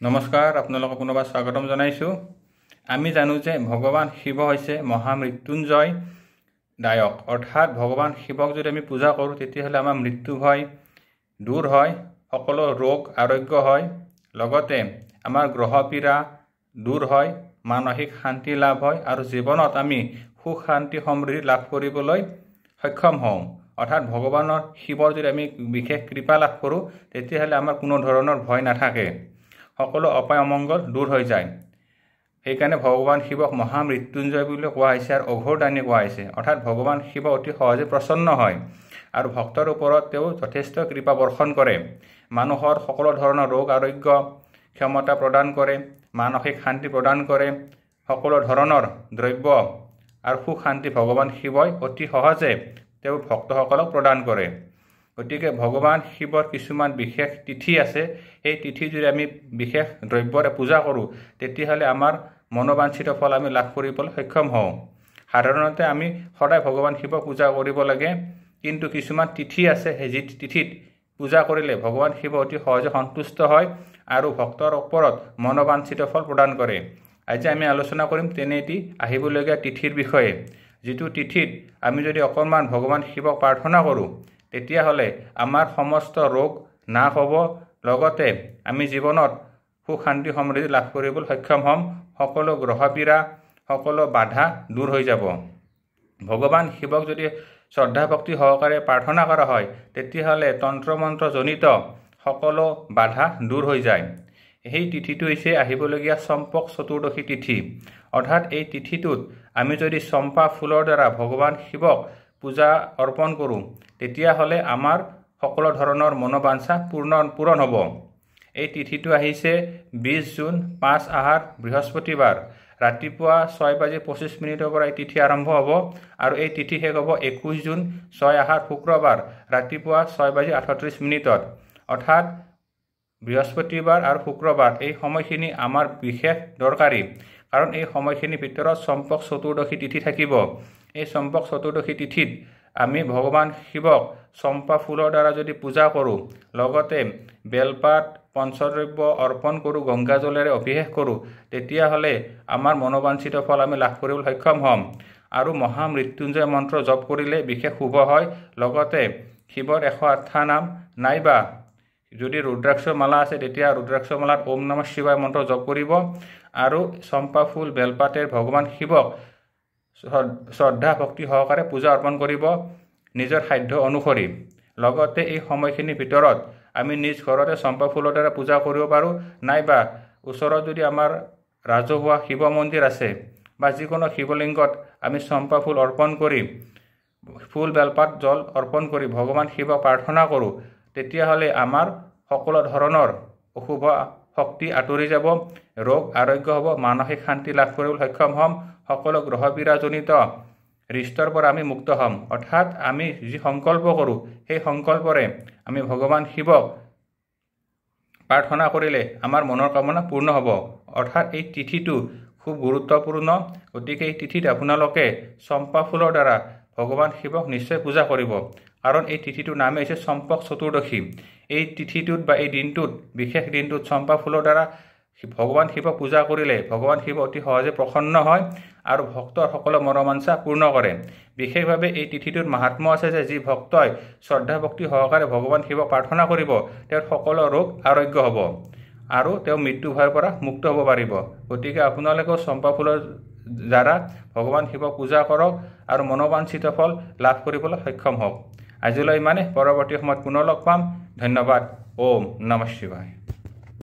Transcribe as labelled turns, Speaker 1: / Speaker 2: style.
Speaker 1: নমস্কাৰ, আপোনালোকক পুনৰবাৰ স্বাগতম জনাইছোঁ। আমি জানো যে ভগৱান শিৱ হৈছে মহামৃত্যুঞ্জয় দায়ক, অৰ্থাৎ ভগৱান শিৱক যদি আমি পূজা কৰোঁ তেতিয়াহ'লে আমাৰ মৃত্যু ভয় দূৰ হয়, সকলো ৰোগ আৰোগ্য হয়, লগতে আমাৰ গ্ৰহ পীড়া দূৰ হয়, মানসিক শান্তি লাভ হয় আৰু জীৱনত আমি সুখ শান্তি সমৃদ্ধি লাভ কৰিবলৈ সক্ষম হওঁ। অৰ্থাৎ ভগৱানৰ শিৱৰ যদি আমি বিশেষ কৃপা লাভ কৰোঁ তেতিয়াহ'লে আমাৰ কোনো ধৰণৰ ভয় নাথাকে, সকলো অপায় অমংগল দূৰ হৈ যায়। সেইকাৰণে ভগৱান শিৱক মহামৃত্যুঞ্জয় বুলি কোৱা হৈছে আৰু অঘোৰদানী কোৱা হৈছে। অৰ্থাৎ ভগৱান শিৱ অতি সহজে প্ৰসন্ন হয় আৰু ভক্তৰ ওপৰত তেওঁ যথেষ্ট কৃপা বৰ্ষণ কৰে, মানুহৰ সকলো ধৰণৰ ৰোগ আৰোগ্য ক্ষমতা প্ৰদান কৰে, মানসিক শান্তি প্ৰদান কৰে, সকলো ধৰণৰ দ্ৰব্য আৰু সুখ শান্তি ভগৱান শিৱই অতি সহজে তেওঁ ভক্তসকলক প্ৰদান কৰে। গতিকে ভগৱান শিৱৰ কিছুমান বিশেষ তিথি আছে, সেই তিথি যদি আমি বিশেষ দ্ৰব্যৰে পূজা কৰোঁ তেতিয়াহ'লে আমাৰ মনোবাঞ্ছিত ফল আমি লাভ কৰিবলৈ সক্ষম হওঁ। সাধাৰণতে আমি সদায় ভগৱান শিৱক পূজা কৰিব লাগে, কিন্তু কিছুমান তিথি আছে সেই তিথিত পূজা কৰিলে ভগৱান শিৱ অতি সহজে সন্তুষ্ট হয় আৰু ভক্তৰ ওপৰত মনোবাঞ্ছিত ফল প্ৰদান কৰে। আজি আমি আলোচনা কৰিম তেনে এটি আহিবলগীয়া তিথিৰ বিষয়ে, যিটো তিথিত আমি যদি অকণমান ভগৱান শিৱক প্ৰাৰ্থনা কৰোঁ তেতিয়াহ'লে আমাৰ সমস্ত ৰোগ নাশ হ'ব, লগতে আমি জীৱনত সুখ শান্তি সমৃদ্ধি লাভ কৰিবলৈ সক্ষম হ'ম, সকলো গ্ৰহ পীড়া সকলো বাধা দূৰ হৈ যাব। ভগৱান শিৱক যদি শ্ৰদ্ধা ভক্তি সহকাৰে প্ৰাৰ্থনা কৰা হয় তেতিয়াহ'লে তন্ত্ৰ মন্ত্ৰজনিত সকলো বাধা দূৰ হৈ যায়। সেই তিথিটো হৈছে আহিবলগীয়া চম্পক চতুৰ্দশী তিথি। অৰ্থাৎ এই তিথিটোত আমি যদি চম্পা ফুলৰ দ্বাৰা ভগৱান শিৱক পূজা অৰ্পণ কৰোঁ তেতিয়াহ'লে আমাৰ সকলো ধৰণৰ মনোবাঞ্ছা পূৰণ হ'ব। এই তিথিটো আহিছে 20 জুন 5 আহাৰ বৃহস্পতিবাৰ, ৰাতিপুৱা 6:25 পৰা এই তিথি আৰম্ভ হ'ব আৰু এই তিথি শেষ হ'ব 21 জুন 6 আহাৰ শুক্ৰবাৰ ৰাতিপুৱা 6:38। অৰ্থাৎ বৃহস্পতিবাৰ আৰু শুক্ৰবাৰ এই সময়খিনি আমাৰ বিশেষ দৰকাৰী, কাৰণ এই সময়খিনিৰ ভিতৰত চম্পক চতুৰ্দশী তিথি থাকিব। এই চম্পক চতুৰ্দশী তিথিত আমি ভগৱান শিৱক চম্পা ফুলৰ দ্বাৰা যদি পূজা কৰোঁ, লগতে বেলপাত পঞ্চদ্ৰব্য অৰ্পণ কৰোঁ, গংগা জলেৰে অভিষেক কৰোঁ, তেতিয়াহ'লে আমাৰ মনোবাঞ্ছিত ফল আমি লাভ কৰিবলৈ সক্ষম হ'ম। আৰু মহামৃত্যুঞ্জয় মন্ত্ৰ জপ কৰিলে বিশেষ শুভ হয়। লগতে শিৱৰ 108টা নাম নাইবা যদি ৰুদ্ৰাক্ষ মালা আছে তেতিয়া ৰুদ্ৰাক্ষ মালাত ওম নমঃ শিৱায় মন্ত্ৰ জপ কৰিব আৰু চম্পা ফুল বেলপাতেৰ ভগৱান শিৱক শ্ৰদ্ধা ভক্তি সহকাৰে পূজা অৰ্পণ কৰিব নিজৰ সাধ্য অনুসৰি। লগতে এই সময়খিনিৰ ভিতৰত আমি নিজ ঘৰতে চম্পা ফুলৰ দ্বাৰা পূজা কৰিব পাৰোঁ, নাইবা ওচৰত যদি আমাৰ ৰাজহুৱা শিৱ মন্দিৰ আছে বা যিকোনো শিৱলিংগত আমি চম্পা ফুল অৰ্পণ কৰি ফুল বেলপাত জল অৰ্পণ কৰি ভগৱান শিৱক প্ৰাৰ্থনা কৰোঁ, তেতিয়াহ'লে আমাৰ সকলো ধৰণৰ অশুভ শক্তি আঁতৰি যাব, ৰোগ আৰোগ্য হ'ব, মানসিক শান্তি লাভ কৰিবলৈ সক্ষম হ'ম, সকলো গ্ৰহ পীড়াজনিত ৰিষ্টৰ পৰা আমি মুক্ত হ'ম। অৰ্থাৎ আমি যি সংকল্প কৰোঁ সেই সংকল্পৰে আমি ভগৱান শিৱক প্ৰাৰ্থনা কৰিলে আমাৰ মনৰ কামনা পূৰ্ণ হ'ব। অৰ্থাৎ এই তিথিটো খুব গুৰুত্বপূৰ্ণ, গতিকে এই তিথিত আপোনালোকে চম্পা ফুলৰ দ্বাৰা ভগৱান শিৱক নিশ্চয় পূজা কৰিব, কাৰণ এই তিথিটোৰ নামেই হৈছে চম্পক চতুৰ্দশী। এই তিথিটোত বা এই দিনটোত বিশেষ দিনটোত চম্পা ফুলৰ দ্বাৰা ভগৱান শিৱক পূজা কৰিলে ভগৱান শিৱ অতি সহজে প্ৰসন্ন হয় আৰু ভক্তৰ সকলো মনোবাঞ্ছা পূৰ্ণ কৰে। বিশেষভাৱে এই তিথিটোত মাহাত্ম্য আছে যে যি ভক্তই শ্ৰদ্ধা ভক্তি সহকাৰে ভগৱান শিৱক প্ৰাৰ্থনা কৰিব তেওঁৰ সকলো ৰোগ আৰোগ্য হ'ব আৰু তেওঁ মৃত্যু ভয়ৰ পৰা মুক্ত হ'ব পাৰিব। গতিকে আপোনালোকেও চম্পা ফুলৰ দ্বাৰা ভগৱান শিৱক পূজা কৰক আৰু মনোবাঞ্ছিত ফল লাভ কৰিবলৈ সক্ষম হওক। আজিলৈ ইমানে, পৰৱৰ্তী সময়ত পুনৰ লগ পাম। ধন্যবাদ। ওম নমঃ শিৱায়।